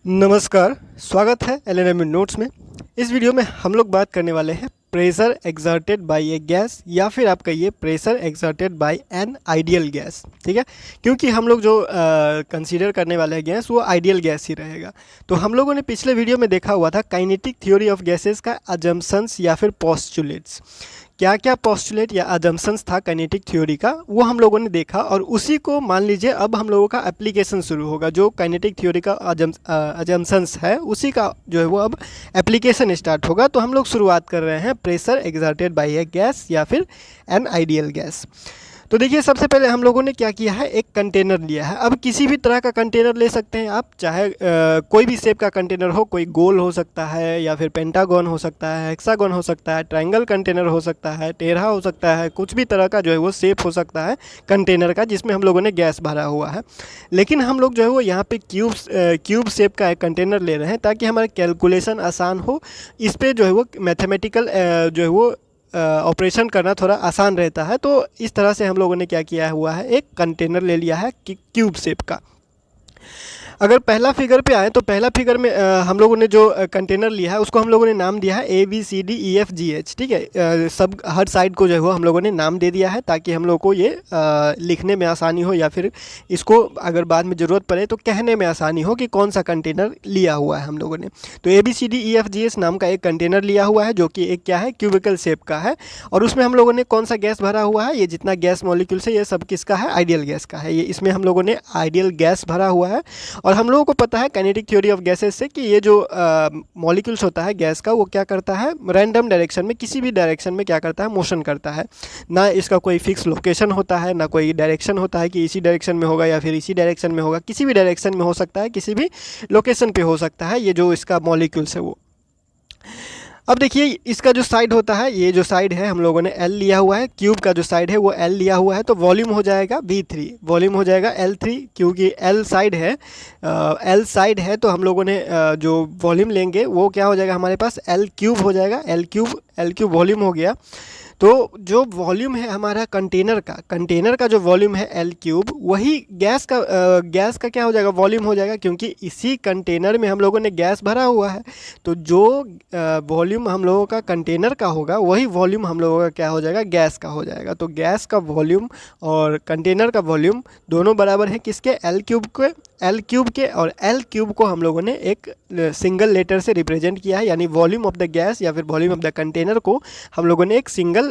नमस्कार, स्वागत है एलएनएम नोट्स में। इस वीडियो में हम लोग बात करने वाले हैं pressure exerted by A gas या फिर आप कहिए pressure exerted by an ideal gas. ठीक है, क्योंकि हम लोग जो कंसीडर करने वाले हैं गैस वो आइडियल गैस ही रहेगा। तो हम लोगों ने पिछले वीडियो में देखा हुआ था काइनेटिक थ्योरी ऑफ गैसेस का अजम्पशंस या फिर पोस्टुलेट्स। क्या क्या पोस्टुलेट या अजम्पशंस था काइनेटिक थ्योरी का, वो हम लोगों ने देखा और उसी को मान लीजिए अब हम लोगों का एप्लीकेशन शुरू होगा। जो काइनेटिक थ्योरी का अजम्पशंस है उसी का जो है वो अब एप्लीकेशन स्टार्ट होगा। तो हम लोग शुरुआत कर रहे हैं pressure exerted by A gas या फिर एन आइडियल गैस। तो देखिए, सबसे पहले हम लोगों ने क्या किया है, एक कंटेनर लिया है। अब किसी भी तरह का कंटेनर ले सकते हैं आप, चाहे कोई भी शेप का कंटेनर हो, कोई गोल हो सकता है या फिर पेंटागन हो सकता है, हेक्सागन हो सकता है, ट्रायंगल कंटेनर हो सकता है, टेढ़ा हो सकता है, कुछ भी तरह का जो है वो शेप हो सकता है कंटेनर का जिसमें हम लोगों ने गैस भरा हुआ है। लेकिन हम लोग जो है वो यहाँ पे क्यूब शेप का एक कंटेनर ले रहे हैं ताकि हमारा कैलकुलेशन आसान हो। इस पर जो है वो मैथमेटिकल जो है वो ऑपरेशन करना थोड़ा आसान रहता है। तो इस तरह से हम लोगों ने क्या किया हुआ है, एक कंटेनर ले लिया है क्यूब शेप का। अगर पहला फिगर पे आए तो पहला फिगर में हम लोगों ने जो कंटेनर लिया है उसको हम लोगों ने नाम दिया है ABCDEFGH। ठीक है, सब हर साइड को जो है वो हम लोगों ने नाम दे दिया है ताकि हम लोग को ये लिखने में आसानी हो या फिर इसको अगर बाद में ज़रूरत पड़े तो कहने में आसानी हो कि कौन सा कंटेनर लिया हुआ है हम लोगों ने। तो ABCDEFGH नाम का एक कंटेनर लिया हुआ है जो कि एक क्या है, क्यूबिकल शेप का है। और उसमें हम लोगों ने कौन सा गैस भरा हुआ है, ये जितना गैस मॉलिक्यूल्स है ये सब किसका है, आइडियल गैस का है। ये इसमें हम लोगों ने आइडियल गैस भरा हुआ है। और हम लोगों को पता है काइनेटिक थ्योरी ऑफ गैसेस से कि ये जो मॉलिक्यूल्स होता है गैस का, वो क्या करता है, रैंडम डायरेक्शन में, किसी भी डायरेक्शन में क्या करता है, मोशन करता है। ना इसका कोई फिक्स लोकेशन होता है, ना कोई डायरेक्शन होता है कि इसी डायरेक्शन में होगा या फिर इसी डायरेक्शन में होगा। किसी भी डायरेक्शन में हो सकता है, किसी भी लोकेशन पे हो सकता है ये जो इसका मॉलिक्यूल्स है वो। अब देखिए, इसका जो साइड होता है, ये जो साइड है हम लोगों ने L लिया हुआ है, क्यूब का जो साइड है वो L लिया हुआ है। तो वॉल्यूम हो जाएगा V3, वॉल्यूम हो जाएगा L3, क्योंकि L साइड है। L साइड है तो हम लोगों ने जो वॉल्यूम लेंगे वो क्या हो जाएगा, हमारे पास L क्यूब हो जाएगा। L क्यूब वॉल्यूम हो गया। तो जो वॉल्यूम है हमारा कंटेनर का जो वॉल्यूम है L क्यूब, वही गैस का क्या हो जाएगा, वॉल्यूम हो जाएगा, क्योंकि इसी कंटेनर में हम लोगों ने गैस भरा हुआ है। तो जो वॉल्यूम हम लोगों का कंटेनर का होगा वही वॉल्यूम हम लोगों का क्या हो जाएगा, गैस का हो जाएगा। तो गैस का वॉल्यूम और कंटेनर का वॉल्यूम दोनों बराबर है किसके, L क्यूब के। और L क्यूब को हम लोगों ने एक सिंगल लेटर से रिप्रेजेंट किया है, यानी वॉल्यूम ऑफ द गैस या फिर वॉल्यूम ऑफ द कंटेनर को हम लोगों ने एक सिंगल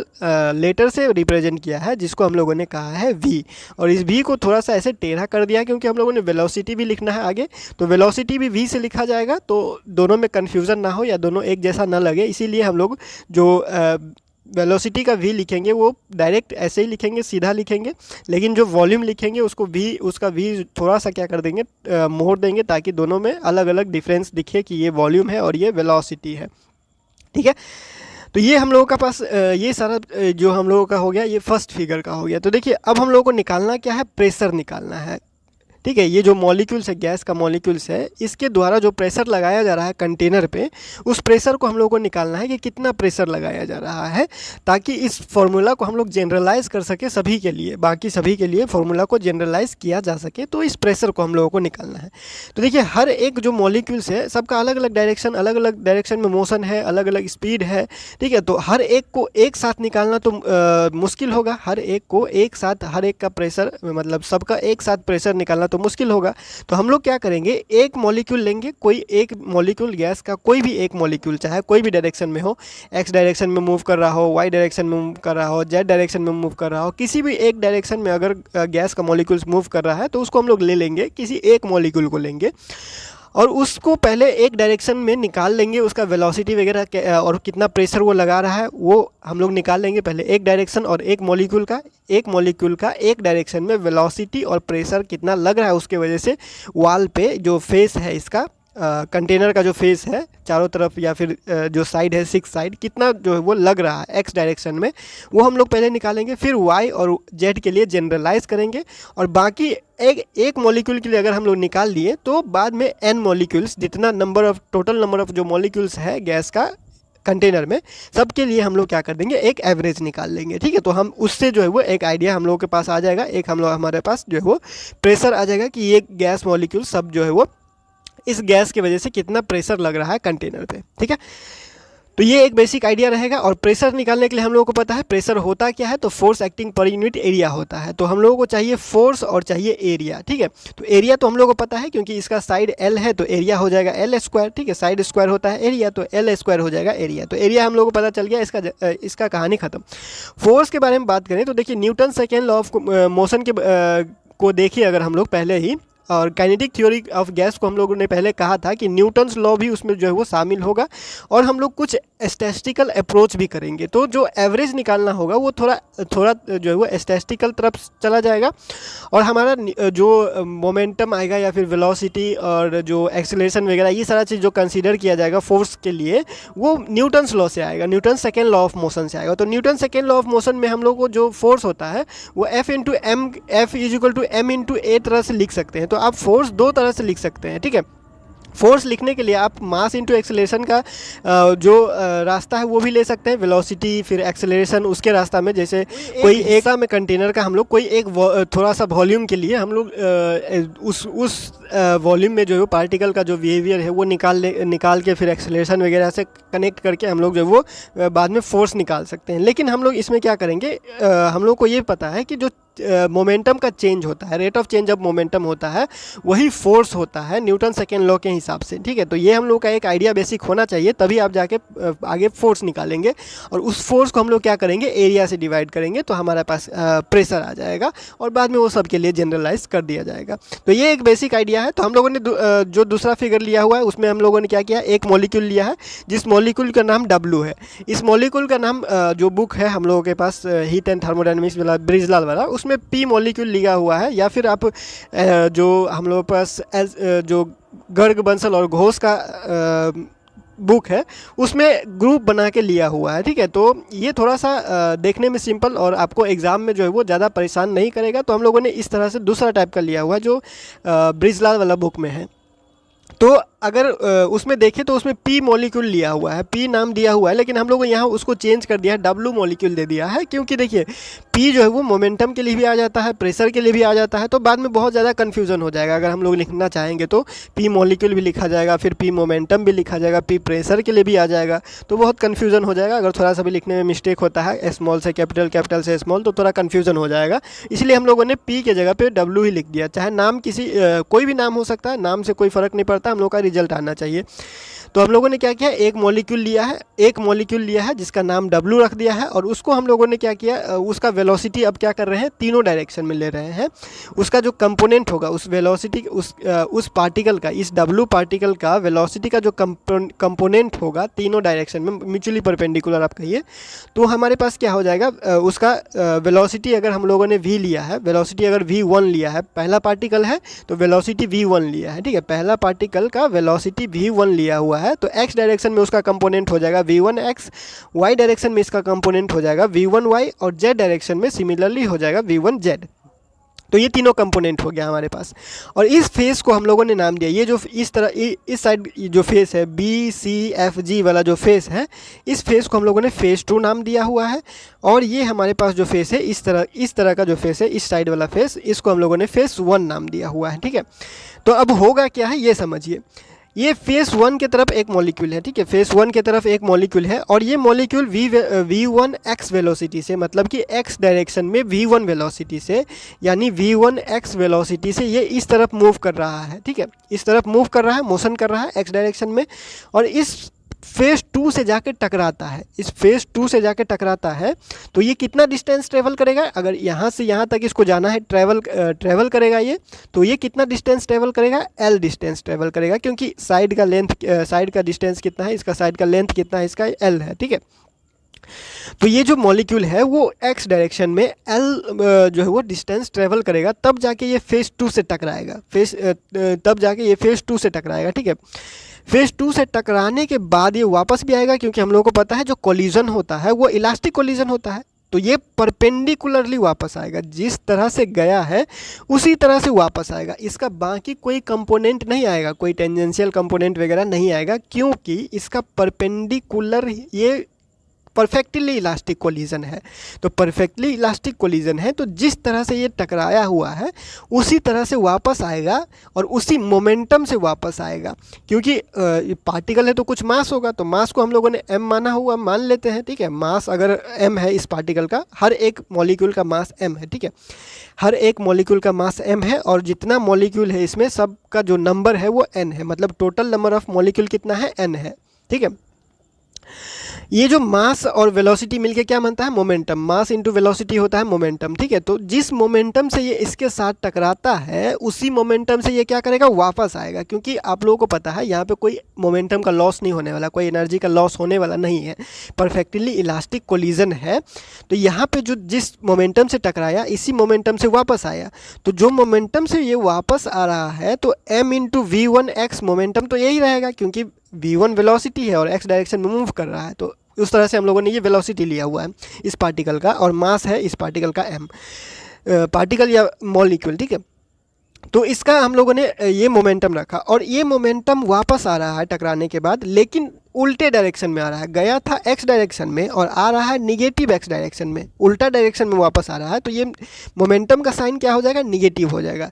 लेटर से रिप्रेजेंट किया है जिसको हम लोगों ने कहा है V। और इस V को थोड़ा सा ऐसे टेढ़ा कर दिया क्योंकि हम लोगों ने वेलोसिटी भी लिखना है आगे। तो वेलोसिटी भी V से लिखा जाएगा, तो दोनों में कन्फ्यूज़न ना हो या दोनों एक जैसा ना लगे, इसीलिए हम लोग जो वेलोसिटी का V लिखेंगे वो डायरेक्ट ऐसे ही लिखेंगे, सीधा लिखेंगे। लेकिन जो वॉल्यूम लिखेंगे उसका V थोड़ा सा क्या कर देंगे, मोड़ देंगे, ताकि दोनों में अलग अलग डिफरेंस दिखे कि ये वॉल्यूम है और ये वेलोसिटी है। ठीक है, तो ये हम लोगों का पास ये सारा जो हम लोगों का हो गया, ये फर्स्ट फिगर का हो गया। तो देखिए, अब हम लोगों को निकालना क्या है, प्रेशर निकालना है। ठीक है, ये जो मॉलिक्यूल्स है, गैस का मॉलिक्यूल्स है, इसके द्वारा जो प्रेशर लगाया जा रहा है कंटेनर पे, उस प्रेशर को हम लोगों को निकालना है कि कितना प्रेशर लगाया जा रहा है, ताकि इस फॉर्मूला को हम लोग जनरलाइज कर सके सभी के लिए, बाकी सभी के लिए फॉर्मूला को जनरलाइज किया जा सके। तो इस प्रेशर को हम लोगों को निकालना है। तो देखिए, हर एक जो मॉलिक्यूल्स है सबका अलग अलग डायरेक्शन में मोशन है, अलग अलग स्पीड है। ठीक है, तो हर एक को एक साथ निकालना तो मुश्किल होगा। हर एक को एक साथ, हर एक का प्रेशर मतलब सबका एक साथ प्रेशर निकालना तो मुश्किल होगा। तो हम लोग क्या करेंगे, एक मॉलिक्यूल लेंगे, कोई एक मॉलिक्यूल गैस का, कोई भी एक मॉलिक्यूल, चाहे कोई भी डायरेक्शन में हो, एक्स डायरेक्शन में मूव कर रहा हो, वाई डायरेक्शन में मूव कर रहा हो, जेड डायरेक्शन में मूव कर रहा हो, किसी भी एक डायरेक्शन में अगर गैस का मॉलिक्यूल्स मूव कर रहा है तो उसको हम लोग ले लेंगे, किसी एक मॉलिक्यूल को लेंगे और उसको पहले एक डायरेक्शन में निकाल लेंगे। उसका वेलोसिटी वगैरह और कितना प्रेशर वो लगा रहा है वो हम लोग निकाल लेंगे पहले, एक डायरेक्शन और एक मॉलिक्यूल का एक डायरेक्शन में वेलोसिटी और प्रेशर कितना लग रहा है, उसके वजह से वॉल पे जो फेस है इसका, कंटेनर का जो फेस है चारों तरफ या फिर जो साइड है, 6 साइड, कितना जो है वो लग रहा है एक्स डायरेक्शन में, वो हम लोग पहले निकालेंगे। फिर वाई और जेड के लिए जनरलाइज करेंगे और बाकी एक मॉलिक्यूल के लिए अगर हम लोग निकाल लिए तो बाद में n मॉलिक्यूल्स, जितना टोटल नंबर ऑफ जो मॉलिक्यूल्स है गैस का कंटेनर में, सबके लिए हम लोग क्या कर देंगे, एक एवरेज निकाल लेंगे। ठीक है, तो हम उससे जो है वो एक आइडिया हम लोगों के पास आ जाएगा, एक हमारे पास जो है वो प्रेशर आ जाएगा कि ये गैस मॉलिक्यूल सब जो है वो इस गैस की वजह से कितना प्रेशर लग रहा है कंटेनर पे, ठीक है। तो ये एक बेसिक आइडिया रहेगा। और प्रेशर निकालने के लिए हम लोगों को पता है प्रेशर होता क्या है, तो force acting per unit area होता है। तो हम लोगों को चाहिए फोर्स और चाहिए एरिया, ठीक है। तो एरिया तो हम लोगों को पता है क्योंकि इसका साइड एल है तो एरिया हो जाएगा एल स्क्वायर, ठीक है। साइड स्क्वायर होता है एरिया, तो एल स्क्वायर हो जाएगा एरिया। तो एरिया हम लोगों को पता चल गया, इसका कहानी खत्म। फोर्स के बारे में बात करें तो देखिए Newton second law of motion के को देखिए अगर हम लोग पहले ही, और काइनेटिक थ्योरी ऑफ गैस को हम लोगों ने पहले कहा था कि न्यूटन्स लॉ भी उसमें जो है वो शामिल होगा। और हम लोग कुछ स्टैटिस्टिकल अप्रोच भी करेंगे, तो जो एवरेज निकालना होगा वो थोड़ा जो है वो स्टैटिस्टिकल तरफ चला जाएगा। और हमारा जो मोमेंटम आएगा या फिर वेलोसिटी और जो एक्सीलरेशन वगैरह ये सारा चीज़ जो कंसीडर किया जाएगा फोर्स के लिए, वो न्यूटन्स लॉ से आएगा, Newton second law of motion से आएगा। तो Newton second law of motion में हम लोग को जो फोर्स होता है वो F into M, F is equal to M into A तरह से लिख सकते हैं। तो आप फोर्स दो तरह से लिख सकते हैं, ठीक है। फोर्स लिखने के लिए आप मास इंटू एक्सेलरेशन का जो रास्ता है वो भी ले सकते हैं, वेलोसिटी फिर एक्सेलरेशन उसके रास्ता में। जैसे कोई एक में कंटेनर का हम लोग कोई एक थोड़ा सा वॉल्यूम के लिए हम लोग उस वॉल्यूम में जो है पार्टिकल का जो बिहेवियर है वो निकाल के फिर एक्सेलरेशन वगैरह से कनेक्ट करके हम लोग जो है वो बाद में फोर्स निकाल सकते हैं। लेकिन हम लोग इसमें क्या करेंगे, हम लोग को ये पता है कि जो मोमेंटम का चेंज होता है, rate of change of momentum होता है, वही फोर्स होता है न्यूटन सेकेंड लॉ के हिसाब से, ठीक है। तो ये हम लोग का एक आइडिया बेसिक होना चाहिए, तभी आप जाके आगे फोर्स निकालेंगे। और उस फोर्स को हम लोग क्या करेंगे, एरिया से डिवाइड करेंगे तो हमारे पास प्रेशर आ जाएगा और बाद में वो सब के लिए जनरलाइज कर दिया जाएगा। तो ये एक बेसिक आइडिया है। तो हम लोगों ने जो दूसरा फिगर लिया हुआ है उसमें हम लोगों ने क्या किया, एक मॉलिक्यूल लिया है जिस मॉलिक्यूल का नाम W है। इस मॉलिक्यूल का नाम जो बुक है हम लोगों के पास हीट एंड थर्मोडायनेमिक्स वाला ब्रिजलाल वाला, उसमें P मॉलिक्यूल लिया हुआ है। या फिर आप जो हम लोगों के पास जो गर्ग बंसल और घोष का बुक है उसमें ग्रुप बना के लिया हुआ है, ठीक है। तो ये थोड़ा सा देखने में सिंपल और आपको एग्ज़ाम में जो है वो ज़्यादा परेशान नहीं करेगा। तो हम लोगों ने इस तरह से दूसरा टाइप का लिया हुआ है जो ब्रिजलाल वाला बुक में है। तो अगर उसमें देखें तो उसमें P मॉलिक्यूल लिया हुआ है, P नाम दिया हुआ है, लेकिन हम लोगों ने यहाँ उसको चेंज कर दिया है, W मॉलिक्यूल दे दिया है। क्योंकि देखिए P जो है वो मोमेंटम के लिए भी आ जाता है, प्रेशर के लिए भी आ जाता है, तो बाद में बहुत ज़्यादा कन्फ्यूजन हो जाएगा। अगर हम लोग लिखना चाहेंगे तो P मॉलिक्यूल भी लिखा जाएगा, फिर P मोमेंटम भी लिखा जाएगा, P प्रेशर के लिए भी आ जाएगा, तो बहुत कन्फ्यूजन हो जाएगा। अगर थोड़ा सा भी लिखने में मिस्टेक होता है, स्मॉल से कैपिटल, कैपिटल से स्मॉल, तो थोड़ा कन्फ्यूजन हो जाएगा। इसलिए हम लोगों ने P के जगह पे W ही लिख दिया। चाहे नाम कोई भी नाम हो सकता है, नाम से कोई फ़र्क नहीं पड़ता, हम लोग का रिजल्ट आना चाहिए। तो हम लोगों ने क्या किया, एक मॉलिक्यूल लिया है जिसका नाम W रख दिया है। और उसको हम लोगों ने क्या किया, उसका वेलोसिटी अब क्या कर रहे हैं, तीनों डायरेक्शन में ले रहे हैं। उसका जो कंपोनेंट होगा उस वेलोसिटी उस पार्टिकल का, इस W पार्टिकल का वेलोसिटी का जो कंपोनेंट होगा तीनों डायरेक्शन में म्यूचुअली परपेंडिकुलर आप कहिए, तो हमारे पास क्या हो जाएगा, उसका वेलोसिटी अगर हम लोगों ने V लिया है, वेलोसिटी अगर V1 लिया है, पहला पार्टिकल है तो वेलोसिटी V1 लिया है, ठीक है। पहला पार्टिकल का वेलोसिटी V1 लिया हुआ है, तो x डायरेक्शन में उसका कंपोनेंट हो जाएगा V1x, y डायरेक्शन में इसका कंपोनेंट हो जाएगा V1y और z डायरेक्शन में सिमिलरली हो जाएगा V1z। तो ये तीनों कंपोनेंट हो गया हमारे पास। और इस फेस को हम लोगों ने नाम दिया, ये जो इस तरह इस साइड जो फेस है BCFG वाला जो फेस है, इस फेस को हम लोगों ने फेस 2 नाम दिया हुआ है। और ये हमारे पास जो फेस है इस तरह का जो फेस है, इस साइड वाला फेस, इसको हम लोगों ने फेस 1 नाम दिया हुआ है, ठीक है। तो अब होगा क्या है ये समझिए, ये फेस 1 की तरफ एक मॉलिक्यूल है, ठीक है। फेस 1 की तरफ एक मॉलिक्यूल है और ये मॉलिक्यूल V1x वेलोसिटी से, मतलब कि x डायरेक्शन में V1 वेलोसिटी से, यानी V1x वेलोसिटी से ये इस तरफ मूव कर रहा है, ठीक है। इस तरफ मूव कर रहा है, मोशन कर रहा है x डायरेक्शन में, और इस फेस 2 से जाके टकराता है। इस फेस 2 से जाके टकराता है तो ये कितना डिस्टेंस ट्रेवल करेगा, अगर यहाँ से यहाँ तक इसको जाना है, ट्रेवल करेगा ये, तो ये कितना डिस्टेंस ट्रेवल करेगा, L डिस्टेंस ट्रेवल करेगा। क्योंकि साइड का डिस्टेंस कितना है, इसका साइड का लेंथ कितना है, इसका L है, ठीक है। तो ये जो मॉलिक्यूल है वो x डायरेक्शन में L जो है वो डिस्टेंस ट्रेवल करेगा, तब जाके ये फेस 2 से टकराएगा, तब जाके ये फेस 2 से टकराएगा, ठीक है। फेस 2 से टकराने के बाद ये वापस भी आएगा, क्योंकि हम लोगों को पता है जो कोलिजन होता है वो इलास्टिक कोलिजन होता है। तो ये परपेंडिकुलरली वापस आएगा, जिस तरह से गया है उसी तरह से वापस आएगा। इसका बाकी कोई कंपोनेंट नहीं आएगा, कोई टेंजेंशियल कंपोनेंट वगैरह नहीं आएगा, क्योंकि इसका परपेंडिकुलर ये परफेक्टली इलास्टिक कोलिजन है। तो परफेक्टली इलास्टिक कोलिजन है तो जिस तरह से ये टकराया हुआ है उसी तरह से वापस आएगा और उसी मोमेंटम से वापस आएगा, क्योंकि पार्टिकल है तो कुछ मास होगा, तो मास को हम लोगों ने m माना हुआ मान लेते हैं, ठीक है। मास अगर m है इस पार्टिकल का, हर एक मॉलिक्यूल का मास m है, ठीक है। हर एक मॉलिक्यूल का मास m है और जितना मॉलिक्यूल है इसमें सब का जो नंबर है वो n है, मतलब टोटल नंबर ऑफ मॉलिक्यूल कितना है, n है, ठीक है। ये जो मास और वेलोसिटी मिलके क्या बनता है, मोमेंटम। मास इंटू वेलोसिटी होता है मोमेंटम, ठीक है। तो जिस मोमेंटम से ये इसके साथ टकराता है उसी मोमेंटम से ये क्या करेगा, वापस आएगा, क्योंकि आप लोगों को पता है यहाँ पे कोई मोमेंटम का लॉस नहीं होने वाला, कोई एनर्जी का लॉस होने वाला नहीं है, परफेक्टली इलास्टिक कोलिजन है। तो यहाँ पे जो जिस मोमेंटम से टकराया इसी मोमेंटम से वापस आया, तो जो मोमेंटम से ये वापस आ रहा है तो m इंटू v1x मोमेंटम तो यही रहेगा, क्योंकि v1 वेलोसिटी है और x डायरेक्शन में मूव कर रहा है। तो उस तरह से हम लोगों ने ये वेलोसिटी लिया हुआ है इस पार्टिकल का, और मास है इस पार्टिकल का m, पार्टिकल या मॉलिक्यूल, ठीक है। तो इसका हम लोगों ने ये मोमेंटम रखा और ये मोमेंटम वापस आ रहा है टकराने के बाद, लेकिन उल्टे डायरेक्शन में आ रहा है। गया था x डायरेक्शन में और आ रहा है निगेटिव x डायरेक्शन में, उल्टा डायरेक्शन में वापस आ रहा है। तो ये मोमेंटम का साइन क्या हो जाएगा, निगेटिव हो जाएगा।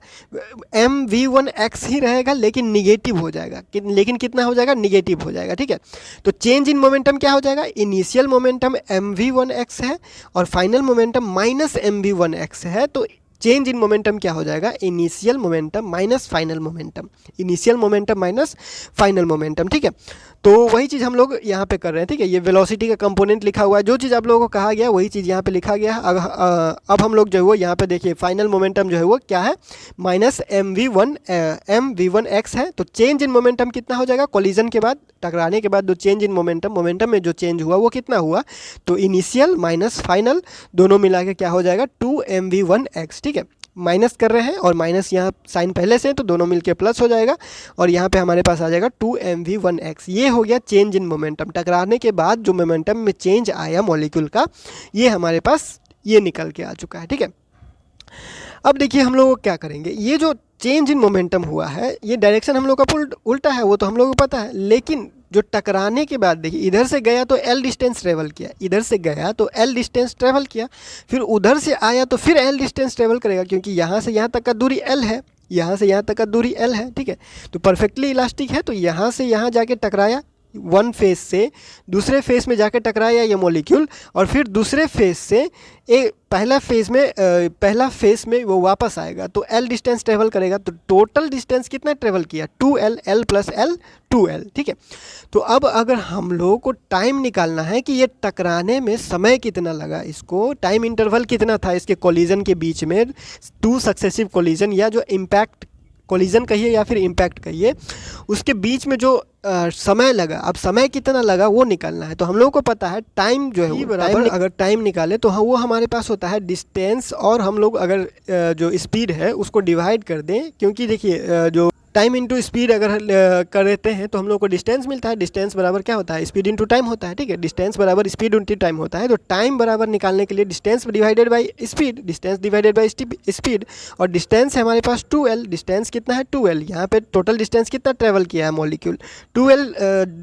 mv1x ही रहेगा लेकिन निगेटिव हो जाएगा, लेकिन कितना हो जाएगा, निगेटिव हो जाएगा, ठीक है। तो चेंज इन मोमेंटम क्या हो जाएगा, इनिशियल मोमेंटम mv1x है और फाइनल मोमेंटम माइनस mv1x है। तो चेंज इन मोमेंटम क्या हो जाएगा, initial momentum minus final momentum, initial momentum minus final momentum, ठीक है। तो वही चीज़ हम लोग यहाँ पे कर रहे हैं, ठीक है। ये वेलोसिटी का कंपोनेंट लिखा हुआ है, जो चीज़ आप लोगों को कहा गया वही चीज़ यहाँ पे लिखा गया है। अब हम लोग जो है वो यहाँ पे देखिए फाइनल मोमेंटम जो है वो क्या है, माइनस mv1x है। तो चेंज इन मोमेंटम कितना हो जाएगा, कोलिजन के बाद, टकराने के बाद जो चेंज इन मोमेंटम में जो चेंज हुआ वो कितना हुआ, तो इनिशियल माइनस फाइनल दोनों मिला के क्या हो जाएगा, 2mv1x, ठीक है। माइनस कर रहे हैं और माइनस यहाँ साइन पहले से, तो दोनों मिलके प्लस हो जाएगा और यहाँ पे हमारे पास आ जाएगा 2mv1x। ये हो गया चेंज इन मोमेंटम, टकराने के बाद जो मोमेंटम में चेंज आया मॉलिक्यूल का, ये हमारे पास ये निकल के आ चुका है, ठीक है। अब देखिए हम लोग क्या करेंगे, ये जो चेंज इन मोमेंटम हुआ है ये डायरेक्शन हम लोग का उल्टा है, वो तो हम लोग को पता है, लेकिन जो टकराने के बाद देखिए इधर से गया तो l डिस्टेंस ट्रेवल किया, इधर से गया तो l डिस्टेंस ट्रेवल किया, फिर उधर से आया तो फिर l डिस्टेंस ट्रेवल करेगा, क्योंकि यहाँ से यहाँ तक का दूरी l है, यहाँ से यहाँ तक का दूरी l है, ठीक है। तो परफेक्टली इलास्टिक है, तो यहाँ से यहाँ जाके टकराया, वन फेस से दूसरे फेस में जाकर टकराया ये मॉलिक्यूल, और फिर दूसरे फेस से पहला फेस में वो वापस आएगा, तो l डिस्टेंस ट्रेवल करेगा। तो टोटल डिस्टेंस कितना ट्रेवल किया, 2l, l plus l 2l, ठीक है। तो अब अगर हम लोगों को टाइम निकालना है कि ये टकराने में समय कितना लगा, इसको टाइम इंटरवल कितना था इसके कोलिजन के बीच में, 2 सक्सेसिव कोलिजन या जो इम्पैक्ट कोलिजन कहिए या फिर इम्पैक्ट कहिए, उसके बीच में जो समय लगा, अब समय कितना लगा वो निकालना है। तो हम लोगों को पता है टाइम जो है वो बराबर, अगर टाइम निकाले तो वो हमारे पास होता है डिस्टेंस, और हम लोग अगर जो स्पीड है उसको डिवाइड कर दें, क्योंकि देखिए जो टाइम इंटू स्पीड अगर कर देते हैं तो हम लोग को डिस्टेंस मिलता है। डिस्टेंस बराबर क्या होता है, स्पीड इंटू टाइम होता है, ठीक है। डिस्टेंस बराबर स्पीड इंटू टाइम होता है। तो टाइम बराबर निकालने के लिए distance divided by speed, distance divided by speed, और डिस्टेंस है हमारे पास 2l, डिस्टेंस कितना है 2l, यहाँ पे टोटल डिस्टेंस कितना ट्रेवल किया है मॉलिक्यूल, 2l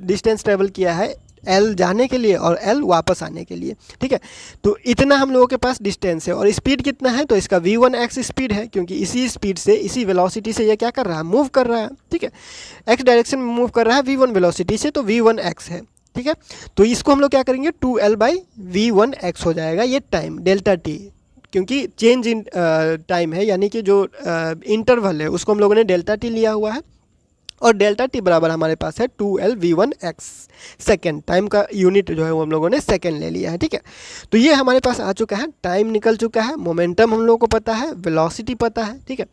डिस्टेंस ट्रेवल किया है, l जाने के लिए और l वापस आने के लिए, ठीक है। तो इतना हम लोगों के पास डिस्टेंस है, और स्पीड कितना है, तो इसका v1x स्पीड है, क्योंकि इसी स्पीड से, इसी वेलोसिटी से ये क्या कर रहा है, मूव कर रहा है, ठीक है। x डायरेक्शन में मूव कर रहा है v1 वेलोसिटी से, तो v1x है, ठीक है। तो इसको हम लोग क्या करेंगे, 2l बाई v1x हो जाएगा ये टाइम, डेल्टा t, क्योंकि चेंज इन टाइम है, यानी कि जो इंटरवल है उसको हम लोगों ने डेल्टा t लिया हुआ है, और डेल्टा टी बराबर हमारे पास है 2l/v1x, सेकेंड, टाइम का यूनिट जो है वो हम लोगों ने सेकेंड ले लिया है, ठीक है। तो ये हमारे पास आ चुका है, टाइम निकल चुका है, मोमेंटम हम लोगों को पता है, वेलोसिटी पता है, ठीक है।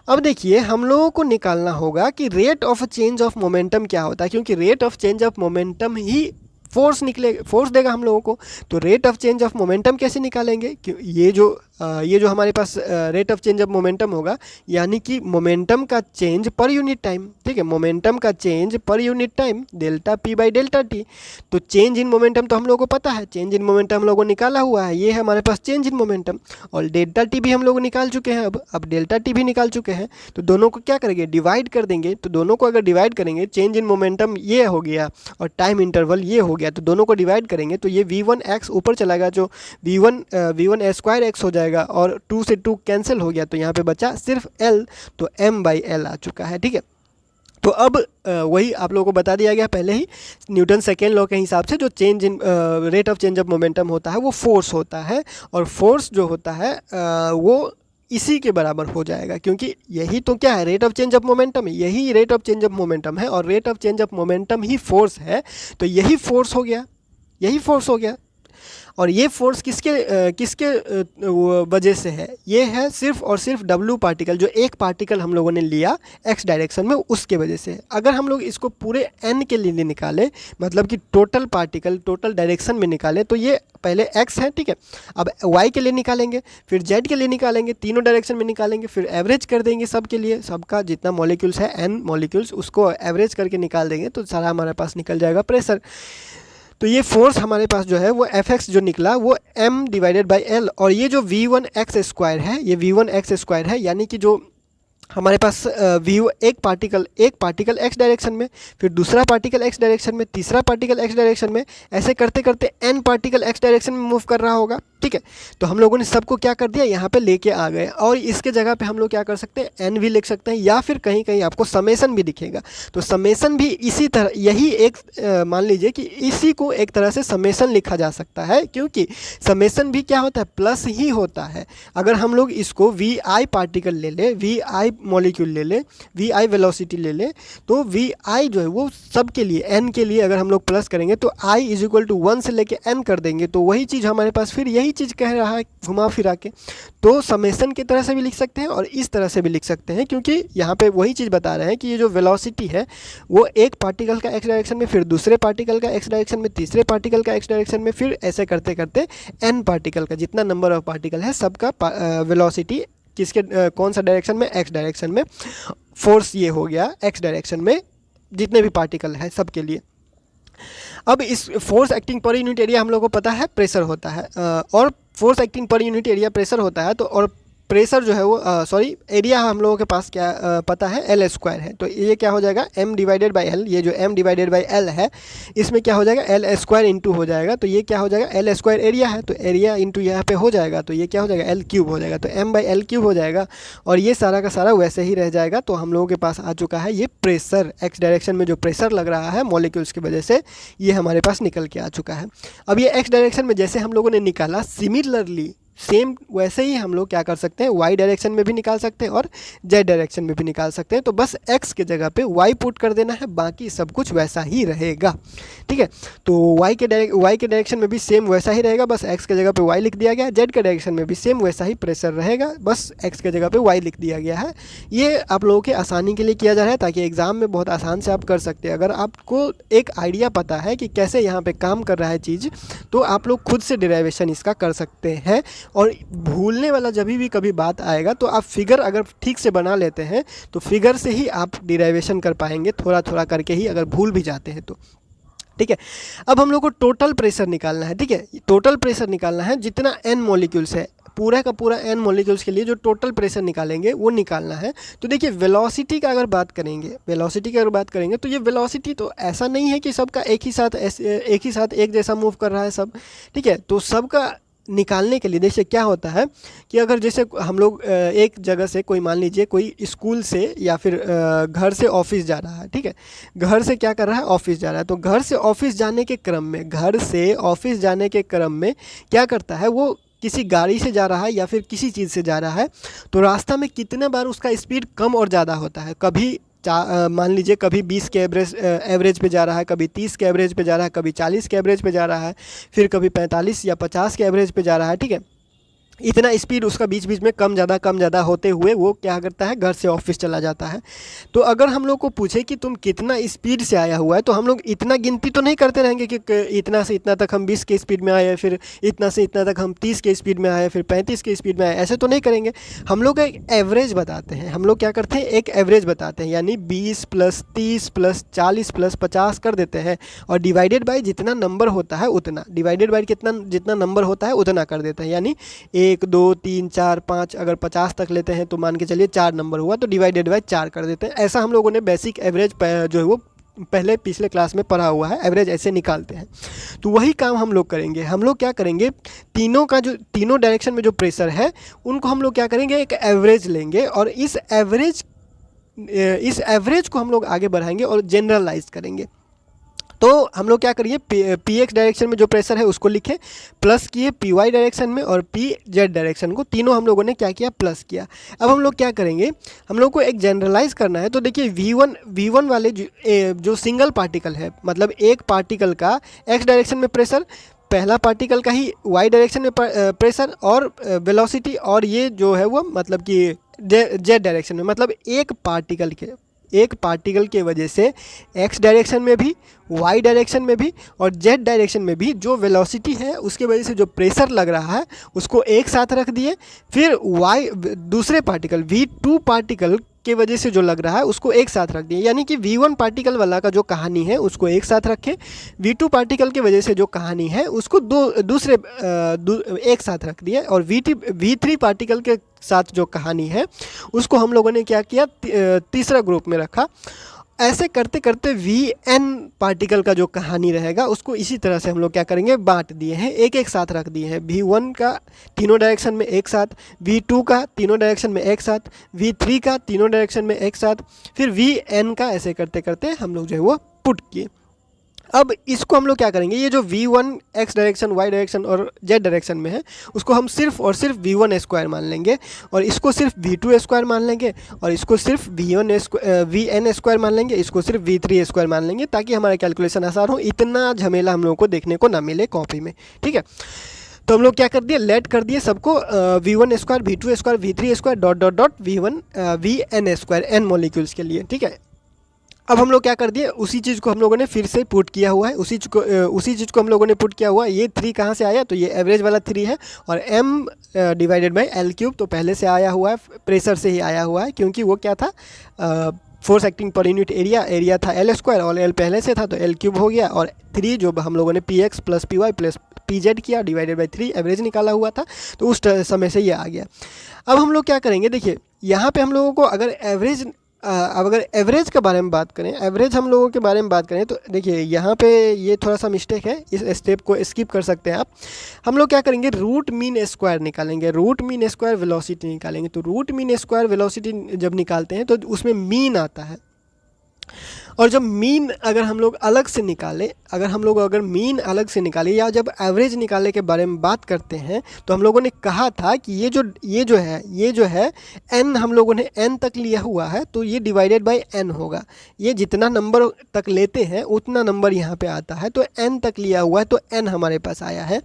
अब देखिए हम लोगों को निकालना होगा कि rate of change of momentum क्या होता है, क्योंकि rate of change of momentum ही फोर्स देगा हम लोगों को। तो rate of change of momentum कैसे निकालेंगे, कि ये जो ये जो हमारे पास rate of change of momentum होगा, यानी कि मोमेंटम का चेंज पर यूनिट टाइम, ठीक है, मोमेंटम का change per unit time delta P by delta T. तो चेंज इन मोमेंटम तो हम लोगों को पता है, चेंज इन मोमेंटम हम लोगों ने निकाला हुआ है, ये है हमारे पास चेंज इन मोमेंटम। और डेल्टा टी भी हम लोग निकाल चुके हैं, अब डेल्टा टी भी निकाल चुके हैं। तो दोनों को क्या करेंगे, डिवाइड कर देंगे। तो दोनों को अगर डिवाइड करेंगे, चेंज इन मोमेंटम ये हो गया और टाइम इंटरवल ये हो गया, तो दोनों को डिवाइड करेंगे तो ये v1x ऊपर चला गया, जो v1 स्क्वायर एक्स हो जाएगा, और 2 से 2 कैंसिल हो गया, तो यहाँ पे बचा सिर्फ l, तो m बाई एल आ चुका है, ठीक है। तो अब वही आप लोगों को बता दिया गया पहले ही, न्यूटन सेकेंड लॉ के हिसाब से जो change in rate of change of momentum होता है वो फोर्स होता है, और फोर्स जो होता है वो इसी के बराबर हो जाएगा, क्योंकि यही तो क्या है, rate of change of momentum है, यही rate of change of momentum है, और rate of change of momentum ही फोर्स है। तो यही फोर्स हो गया, यही फोर्स हो गया। और ये फोर्स किसके वजह से है, ये है सिर्फ और सिर्फ W पार्टिकल, जो एक पार्टिकल हम लोगों ने लिया x डायरेक्शन में, उसके वजह से। अगर हम लोग इसको पूरे n के लिए निकालें, मतलब कि टोटल पार्टिकल टोटल डायरेक्शन में निकालें, तो ये पहले x है, ठीक है। अब y के लिए निकालेंगे, फिर z के लिए निकालेंगे, तीनों डायरेक्शन में निकालेंगे, फिर एवरेज कर देंगे सबके लिए, सबका जितना मॉलिक्यूल्स है n मॉलिक्यूल्स, उसको एवरेज करके निकाल देंगे, तो सारा हमारे पास निकल जाएगा प्रेशर। तो ये फोर्स हमारे पास जो है वो Fx जो निकला वो m डिवाइडेड बाई एल, और ये जो v1x स्क्वायर है, ये v1x स्क्वायर है, यानी कि जो हमारे पास एक पार्टिकल x डायरेक्शन में, फिर दूसरा पार्टिकल x डायरेक्शन में, तीसरा पार्टिकल x डायरेक्शन में, ऐसे करते करते n पार्टिकल x डायरेक्शन में मूव कर रहा होगा, ठीक है। तो हम लोगों ने सबको क्या कर दिया, यहाँ पे लेके आ गए, और इसके जगह पे हम लोग क्या कर सकते हैं, n भी लिख सकते हैं, या फिर कहीं कहीं आपको समेसन भी दिखेगा। तो समेसन भी इसी तरह, यही एक मान लीजिए कि इसी को एक तरह से समेसन लिखा जा सकता है, क्योंकि समेसन भी क्या होता है, प्लस ही होता है। अगर हम लोग इसको वी आई पार्टिकल ले ले, वी आई मॉलिक्यूल ले ले, वी आई वेलोसिटी ले ले, तो वी आई जो है वो सब के लिए, n के लिए अगर हम लोग प्लस करेंगे तो i इज इक्वल टू 1 से लेके n कर देंगे, तो वही चीज़ हमारे पास फिर यही चीज़ कह रहा है घुमा फिरा के। तो समेसन की तरह से भी लिख सकते हैं और इस तरह से भी लिख सकते हैं, क्योंकि यहाँ पे वही चीज़ बता रहे हैं कि ये जो वेलोसिटी है वो एक पार्टिकल का x डायरेक्शन में, फिर दूसरे पार्टिकल का x डायरेक्शन में, तीसरे पार्टिकल का x डायरेक्शन में, फिर ऐसे करते करते n पार्टिकल का, जितना नंबर ऑफ पार्टिकल है सबका वेलोसिटी किसके कौन सा डायरेक्शन में, x डायरेक्शन में। फोर्स ये हो गया x डायरेक्शन में जितने भी पार्टिकल है सबके लिए। अब इस force acting per unit area हम लोगों को पता है प्रेशर होता है, और force acting per unit area pressure होता है, तो और प्रेशर जो है वो एरिया हम लोगों के पास क्या पता है, एल स्क्वायर है। तो ये क्या हो जाएगा, m डिवाइडेड बाई एल, ये जो m डिवाइडेड बाई एल है इसमें क्या हो जाएगा, एल स्क्वायर इंटू हो जाएगा, तो ये क्या हो जाएगा, एल स्क्वायर एरिया है, तो एरिया इंटू यहाँ पे हो जाएगा, तो ये क्या हो जाएगा, एल क्यूब हो जाएगा, तो m बाई एल क्यूब हो जाएगा, और ये सारा का सारा वैसे ही रह जाएगा। तो हम लोगों के पास आ चुका है ये प्रेशर, x डायरेक्शन में जो प्रेशर लग रहा है मॉलिक्यूल्स की वजह से, ये हमारे पास निकल के आ चुका है। अब ये x डायरेक्शन में जैसे हम लोगों ने निकाला, सिमिलरली सेम वैसे ही हम लोग क्या कर सकते हैं, y डायरेक्शन में भी निकाल सकते हैं और z डायरेक्शन में भी निकाल सकते हैं। तो बस x के जगह पे y पुट कर देना है, बाकी सब कुछ वैसा ही रहेगा, ठीक है। तो y के डायरेक्शन में भी सेम वैसा ही रहेगा, बस x के जगह पे y लिख दिया गया, z के डायरेक्शन में भी सेम वैसा ही प्रेशर रहेगा, बस x के जगह पे y लिख दिया गया है। ये आप लोगों के आसानी के लिए किया जा रहा है, ताकि एग्ज़ाम में बहुत आसान से आप कर सकते हैं। अगर आपको एक आइडिया पता है कि कैसे यहाँ पे काम कर रहा है चीज़, तो आप लोग खुद से डिराइवेशन इसका कर सकते हैं। और भूलने वाला जब भी कभी बात आएगा, तो आप फिगर अगर ठीक से बना लेते हैं तो फिगर से ही आप डिराइवेशन कर पाएंगे, थोड़ा थोड़ा करके ही, अगर भूल भी जाते हैं तो, ठीक है। अब हम लोग को टोटल प्रेशर निकालना है, ठीक है, टोटल प्रेशर निकालना है, जितना n मॉलिक्यूल्स है, पूरा का पूरा n मॉलिक्यूल्स के लिए जो टोटल प्रेशर निकालेंगे वो निकालना है। तो देखिए वेलोसिटी का अगर बात करेंगे, तो ये वेलोसिटी तो ऐसा नहीं है कि सबका एक ही साथ एक जैसा मूव कर रहा है सब, ठीक है। तो सबका निकालने के लिए जैसे क्या होता है कि अगर जैसे हम लोग एक जगह से, कोई मान लीजिए कोई स्कूल से या फिर घर से ऑफिस जा रहा है, ठीक है, घर से क्या कर रहा है, ऑफिस जा रहा है, तो घर से ऑफिस जाने के क्रम में क्या करता है, वो किसी गाड़ी से जा रहा है या फिर किसी चीज़ से जा रहा है, तो रास्ता में कितने बार उसका स्पीड कम और ज़्यादा होता है। कभी मान लीजिए कभी 20 के एवरेज पे जा रहा है, कभी 30 के एवरेज पे जा रहा है, कभी 40 के एवरेज पे जा रहा है, फिर कभी 45 या 50 के एवरेज पे जा रहा है, ठीक है। इतना स्पीड उसका बीच बीच में कम ज़्यादा होते हुए वो क्या करता है, घर से ऑफिस चला जाता है। तो अगर हम लोग को पूछे कि तुम कितना स्पीड से आया हुआ है, तो हम लोग इतना गिनती तो नहीं करते रहेंगे कि इतना से इतना तक हम 20 के स्पीड में आए, फिर इतना से इतना तक हम 30 के स्पीड में आए, फिर 35 के स्पीड में आए, ऐसे तो नहीं करेंगे। हम लोग एक एवरेज बताते हैं। हम लोग क्या करते हैं, एक एवरेज बताते हैं, यानी 20 + 30 + 40 + 50 कर देते हैं और डिवाइडेड बाय जितना नंबर होता है उतना, डिवाइडेड बाय जितना नंबर होता है उतना कर देते हैं। यानी 1 2 3 4 5, अगर 50 तक लेते हैं तो मान के चलिए 4 नंबर हुआ, तो डिवाइडेड बाय 4 कर देते हैं। ऐसा हम लोगों ने बेसिक एवरेज जो है वो पहले पिछले क्लास में पढ़ा हुआ है, एवरेज ऐसे निकालते हैं। तो वही काम हम लोग करेंगे। हम लोग क्या करेंगे, तीनों डायरेक्शन में जो प्रेशर है उनको हम लोग क्या करेंगे, एक एवरेज लेंगे और इस एवरेज को हम लोग आगे बढ़ाएंगे और जनरलाइज करेंगे। तो हम लोग क्या करिए, पी एक्स डायरेक्शन में जो प्रेशर है उसको लिखे, प्लस किए पी वाई डायरेक्शन में और पी जेड डायरेक्शन को, तीनों हम लोगों ने क्या किया, प्लस किया। अब हम लोग क्या करेंगे, हम लोग को एक जनरलाइज करना है। तो देखिए V1 वाले जो सिंगल पार्टिकल है, मतलब एक पार्टिकल का एक्स डायरेक्शन में प्रेशर, पहला पार्टिकल का ही वाई डायरेक्शन में प्रेशर और वेलोसिटी, और ये जो है वो मतलब कि जेड डायरेक्शन में, मतलब एक पार्टिकल के वजह से एक्स डायरेक्शन में भी, वाई डायरेक्शन में भी और जेड डायरेक्शन में भी जो वेलोसिटी है उसके वजह से जो प्रेशर लग रहा है उसको एक साथ रख दिए। फिर दूसरे पार्टिकल V2 पार्टिकल के वजह से जो लग रहा है उसको एक साथ रख दिए, यानी कि V1 पार्टिकल वाला का जो कहानी है उसको एक साथ रखें, V2 पार्टिकल की वजह से जो कहानी है उसको एक साथ रख दिए, और V3 पार्टिकल के साथ जो कहानी है उसको हम लोगों ने क्या किया, तीसरा ग्रुप में रखा। ऐसे करते करते Vn पार्टिकल का जो कहानी रहेगा उसको इसी तरह से हम लोग क्या करेंगे, बांट दिए हैं, एक साथ रख दिए हैं। V1 का तीनों डायरेक्शन में एक साथ, V2 का तीनों डायरेक्शन में एक साथ, V3 का तीनों डायरेक्शन में एक साथ, फिर Vn का, ऐसे करते करते हम लोग जो है वो पुट किए। अब इसको हम लोग क्या करेंगे, ये जो V1 x direction, y direction और जेड डायरेक्शन में है उसको हम सिर्फ और सिर्फ V1 स्क्वायर मान लेंगे, और इसको सिर्फ V2 स्क्वायर मान लेंगे, और इसको सिर्फ Vn स्क्वायर मान लेंगे, इसको सिर्फ V3 स्क्वायर मान लेंगे, ताकि हमारा कैलकुलेशन आसान हो, इतना झमेला हम लोगों को देखने को ना मिले कॉपी में। ठीक है, तो हम लोग क्या कर दिए, लेट कर दिए सबको, V1 square, V2 square, V3 square dot Vn square, n molecules के लिए। ठीक है, अब हम लोग क्या कर दिए, उसी चीज़ को हम लोगों ने फिर से पुट किया हुआ है, उसी चीज़ को हम लोगों ने पुट किया हुआ है। ये 3 कहाँ से आया, तो ये एवरेज वाला 3 है, और m डिवाइडेड बाई L³ तो पहले से आया हुआ है, प्रेशर से ही आया हुआ है, क्योंकि वो क्या था, force acting per unit area था L² और L पहले से था तो L³ हो गया, और 3 जो हम लोगों ने PX + PY + PZ किया डिवाइडेड बाई 3 एवरेज निकाला हुआ था, तो उस समय से ये आ गया। अब हम लोग क्या करेंगे, देखिए यहाँ पे हम लोगों को अगर एवरेज के बारे में बात करें, एवरेज हम लोगों के बारे में बात करें, तो देखिए यहाँ पे ये थोड़ा सा मिस्टेक है, इस स्टेप को स्किप कर सकते हैं आप। हम लोग क्या करेंगे, रूट मीन स्क्वायर निकालेंगे, रूट मीन स्क्वायर वेलोसिटी निकालेंगे। तो रूट मीन स्क्वायर वेलोसिटी जब निकालते हैं तो उसमें मीन आता है, और जब मीन अगर हम लोग अलग से निकालें, अगर मीन अलग से निकालें या जब एवरेज निकालने के बारे में बात करते हैं, तो हम लोगों ने कहा था कि ये जो है n, हम लोगों ने n तक लिया हुआ है, तो ये डिवाइडेड बाय n होगा। ये जितना नंबर तक लेते हैं उतना नंबर यहाँ पे आता है, तो n तक लिया हुआ है तो n हमारे पास आया है।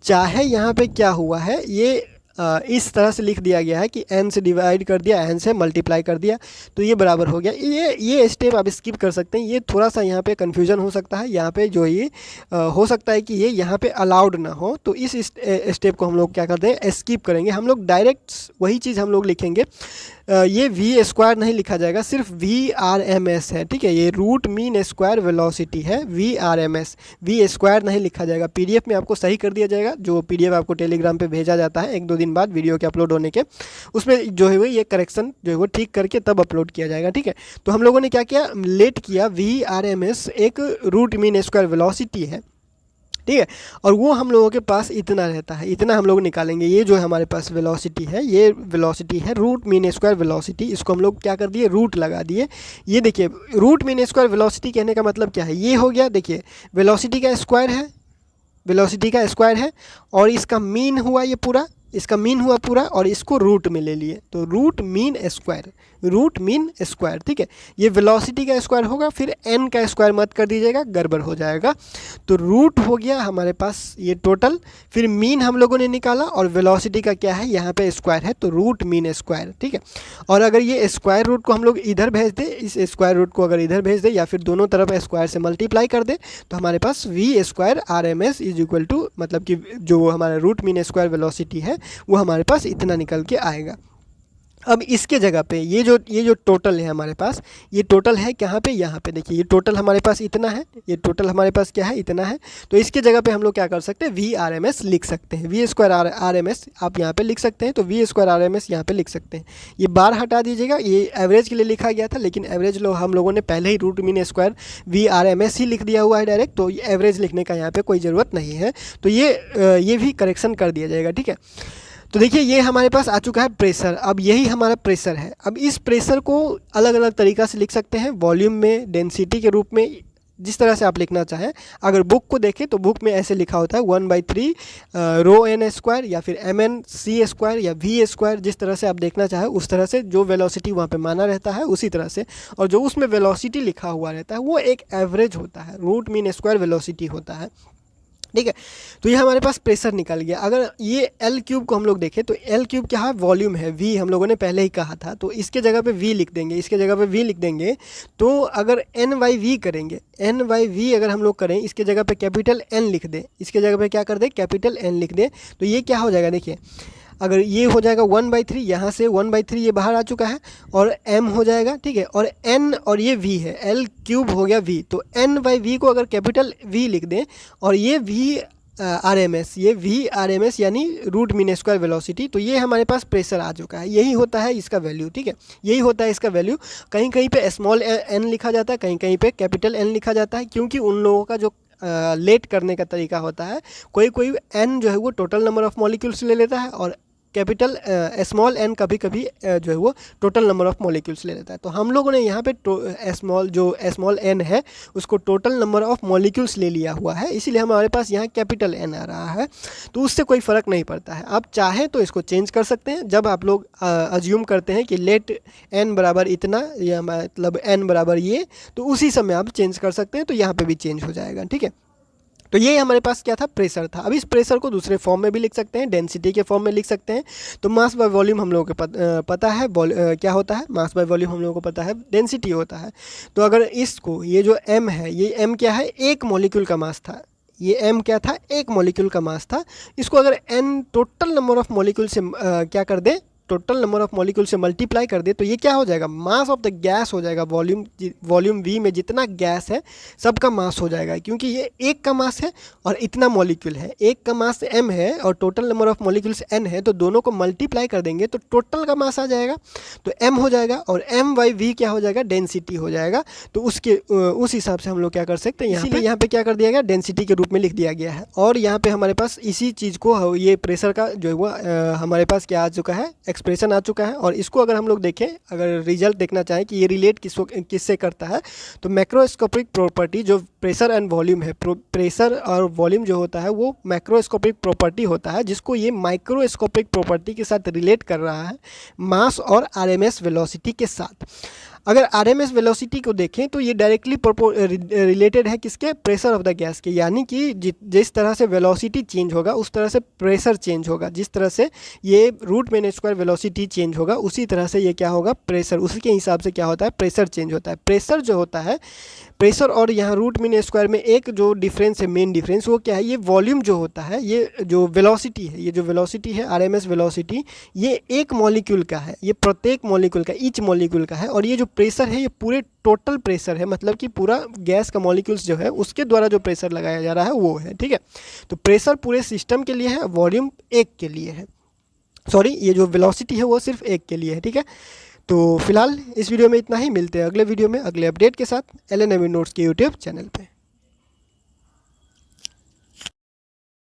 चाहे यहाँ पे क्या हुआ है, ये इस तरह से लिख दिया गया है कि n से डिवाइड कर दिया, n से मल्टीप्लाई कर दिया, तो ये बराबर हो गया। ये स्टेप आप स्किप कर सकते हैं, ये थोड़ा सा यहाँ पे कन्फ्यूजन हो सकता है, यहाँ पे जो ये हो सकता है कि ये यहाँ पे अलाउड ना हो, तो इस स्टेप को हम लोग क्या करते हैं, स्किप करेंगे। हम लोग डायरेक्ट वही चीज़ हम लोग लिखेंगे, ये V स्क्वायर नहीं लिखा जाएगा, सिर्फ VRMS है। ठीक है, ये रूट मीन स्क्वायर वेलोसिटी है, VRMS, V स्क्वायर नहीं लिखा जाएगा। PDF में आपको सही कर दिया जाएगा, जो PDF आपको टेलीग्राम पे भेजा जाता है 1-2 दिन बाद वीडियो के अपलोड होने के, उसमें जो है वो ये करेक्शन जो है वो ठीक करके तब अपलोड किया जाएगा। ठीक है, तो हम लोगों ने क्या किया, लेट किया, VRMS एक रूट मीन स्क्वायर वेलोसिटी है। ठीक है, और वो हम लोगों के पास इतना रहता है, इतना हम लोग निकालेंगे। ये जो हमारे पास वेलोसिटी है, ये वेलोसिटी है रूट मीन स्क्वायर वेलोसिटी, इसको हम लोग क्या कर दिए, रूट लगा दिए। ये देखिए रूट मीन स्क्वायर वेलोसिटी कहने का मतलब क्या है, ये हो गया, देखिए वेलोसिटी का स्क्वायर है, और इसका मीन हुआ ये पूरा, इसका मीन हुआ पूरा, और इसको रूट में ले लिए, तो root mean square, root mean square, ठीक है। ये वेलोसिटी का स्क्वायर होगा, फिर n का स्क्वायर मत कर दीजिएगा, गड़बड़ हो जाएगा। तो रूट हो गया हमारे पास ये टोटल, फिर मीन हम लोगों ने निकाला, और वेलोसिटी का क्या है यहाँ पे स्क्वायर है, तो रूट मीन स्क्वायर, ठीक है। और अगर ये स्क्वायर रूट को हम लोग इधर भेज दें, इस स्क्वायर रूट को अगर इधर भेज दें या फिर दोनों तरफ स्क्वायर से मल्टीप्लाई कर दें, तो हमारे पास V square R M S is equal to, मतलब कि जो हमारा रूट मीन स्क्वायर वेलोसिटी है वो हमारे पास इतना निकल के आएगा। अब इसके जगह पे ये जो टोटल है हमारे पास, ये टोटल है कहाँ पे, यहाँ पे देखिए, ये टोटल हमारे पास इतना है, ये टोटल हमारे पास क्या है, इतना है। तो इसके जगह पे हम लोग क्या कर सकते हैं, वी आर एम एस लिख सकते हैं, V square R M S आप यहाँ पे लिख सकते हैं, तो V square R M S यहाँ पे लिख सकते हैं। ये बार हटा दीजिएगा, ये एवरेज के लिए लिखा गया था, लेकिन एवरेज हम लोगों ने पहले ही root mean square V R M S ही लिख दिया हुआ है डायरेक्ट, तो एवरेज लिखने का यहाँ पे कोई ज़रूरत नहीं है। तो ये भी करेक्शन कर दिया जाएगा, ठीक है। तो देखिए ये हमारे पास आ चुका है प्रेशर। अब यही हमारा प्रेशर है। अब इस प्रेशर को अलग अलग तरीक़ा से लिख सकते हैं, वॉल्यूम में, डेंसिटी के रूप में, जिस तरह से आप लिखना चाहें। अगर बुक को देखें तो बुक में ऐसे लिखा होता है 1/3 रो एन स्क्वायर, या फिर एम एन सी स्क्वायर, या वी स्क्वायर, जिस तरह से आप देखना चाहें उस तरह से। जो वेलोसिटी वहाँ पे माना रहता है उसी तरह से, और जो उसमें वेलोसिटी लिखा हुआ रहता है वो एक एवरेज होता है, रूट मीन स्क्वायर वेलोसिटी होता है, ठीक है। तो ये हमारे पास प्रेशर निकल गया। अगर ये एल क्यूब को हम लोग देखें तो एल क्यूब क्या है, वॉल्यूम है, वी हम लोगों ने पहले ही कहा था, तो इसके जगह पे वी लिख देंगे, इसके जगह पे वी लिख देंगे। तो अगर एन बाई वी करेंगे, एन बाई वी अगर हम लोग करें, इसके जगह पे कैपिटल एन लिख दें, इसके जगह पे क्या कर दें, कैपिटल एन लिख दें, तो ये क्या हो जाएगा, देखिए अगर ये हो जाएगा 1/3, यहाँ से 1/3 ये बाहर आ चुका है, और m हो जाएगा, ठीक है। और n और ये v है, l क्यूब हो गया v, तो n बाई वी को अगर कैपिटल v लिख दें, और ये v आर एम एस, ये वी आर एम एस यानी रूट मीन स्क्वायर वेलोसिटी, तो ये हमारे पास प्रेशर आ चुका है। यही होता है इसका वैल्यू, ठीक है, यही होता है इसका वैल्यू। कहीं कहीं पे स्मॉल n लिखा जाता है, कहीं कहीं पे कैपिटल n लिखा जाता है, क्योंकि उन लोगों का जो लेट करने का तरीका होता है, कोई n जो है वो टोटल नंबर ऑफ मॉलिक्यूल्स ले लेता है, और कैपिटल स्मॉल n कभी कभी जो है वो टोटल नंबर ऑफ मॉलिक्यूल्स ले लेता है। तो हम लोगों ने यहाँ पे स्मॉल n है उसको टोटल नंबर ऑफ मॉलिक्यूल्स ले लिया हुआ है, इसीलिए हमारे पास यहाँ कैपिटल n आ रहा है। तो उससे कोई फ़र्क नहीं पड़ता है। आप चाहें तो इसको चेंज कर सकते हैं। जब आप लोग अज्यूम करते हैं कि लेट n बराबर इतना, या मतलब n बराबर ये, तो उसी समय आप चेंज कर सकते हैं, तो यहाँ पर भी चेंज हो जाएगा, ठीक है। तो ये हमारे पास क्या था, प्रेशर था। अब इस प्रेशर को दूसरे फॉर्म में भी लिख सकते हैं, डेंसिटी के फॉर्म में लिख सकते हैं। तो मास बाय वॉल्यूम हम लोगों को पता है क्या होता है, मास बाय वॉल्यूम हम लोगों को पता है डेंसिटी होता है। तो अगर इसको, ये जो m है, ये m क्या है, एक मॉलिक्यूल का मास था, ये m क्या था, एक मॉलिक्यूल का मास था। इसको अगर n total number of molecule से क्या कर दे, टोटल नंबर ऑफ मॉलिक्यूल से मल्टीप्लाई कर दे, तो ये क्या हो जाएगा, मास ऑफ द गैस हो जाएगा। वॉल्यूम v में जितना गैस है सबका मास हो जाएगा, क्योंकि ये एक का मास है और इतना मॉलिक्यूल है, एक का मास m है और total number of molecules n है, तो दोनों को मल्टीप्लाई कर देंगे तो टोटल का मास आ जाएगा, तो m हो जाएगा, और m बाई वी क्या हो जाएगा, डेंसिटी हो जाएगा। तो उस हिसाब से हम लोग क्या कर सकते हैं, यहाँ पे क्या कर दिया गया, डेंसिटी के रूप में लिख दिया गया है। और यहाँ पे हमारे पास इसी चीज़ को, ये प्रेशर का जो है वो हमारे पास क्या आ चुका है, एक्सप्रेशन आ चुका है। और इसको अगर हम लोग देखें, अगर रिजल्ट देखना चाहें कि ये रिलेट किससे करता है, तो मैक्रोस्कोपिक प्रॉपर्टी जो प्रेशर एंड वॉल्यूम है, प्रेशर और वॉल्यूम जो होता है वो मैक्रोस्कोपिक प्रॉपर्टी होता है, जिसको ये माइक्रोस्कोपिक प्रॉपर्टी के साथ रिलेट कर रहा है, मास और आरएमएस वेलोसिटी के साथ। अगर आरएमएस वेलोसिटी को देखें तो ये डायरेक्टली रिलेटेड है किसके, प्रेशर ऑफ द गैस के, यानी कि जिस तरह से वेलोसिटी चेंज होगा उस तरह से प्रेशर चेंज होगा। जिस तरह से ये root mean square velocity change होगा उसी तरह से ये क्या होगा, प्रेशर, उसी के हिसाब से क्या होता है, प्रेशर चेंज होता है। प्रेशर जो होता है, प्रेशर और यहाँ रूट मीन स्क्वायर में एक जो डिफरेंस है, मेन डिफरेंस, वो क्या है, ये वॉल्यूम जो होता है, ये जो वेलोसिटी है, ये जो वेलोसिटी है आरएमएस वेलोसिटी, ये एक मॉलिक्यूल का है, ये प्रत्येक मॉलिक्यूल का, ईच मॉलिक्यूल का है। और ये जो प्रेशर है ये पूरे टोटल प्रेशर है, मतलब कि पूरा गैस का मॉलिक्यूल्स जो है उसके द्वारा जो प्रेशर लगाया जा रहा है वो है, ठीक है। तो प्रेशर पूरे सिस्टम के लिए है, वॉल्यूम एक के लिए है, सॉरी ये जो वेलोसिटी है वो सिर्फ एक के लिए है, ठीक है। तो फिलहाल इस वीडियो में इतना ही, मिलते हैं अगले वीडियो में अगले अपडेट के साथ LNME नोट्स के यूट्यूब चैनल पे।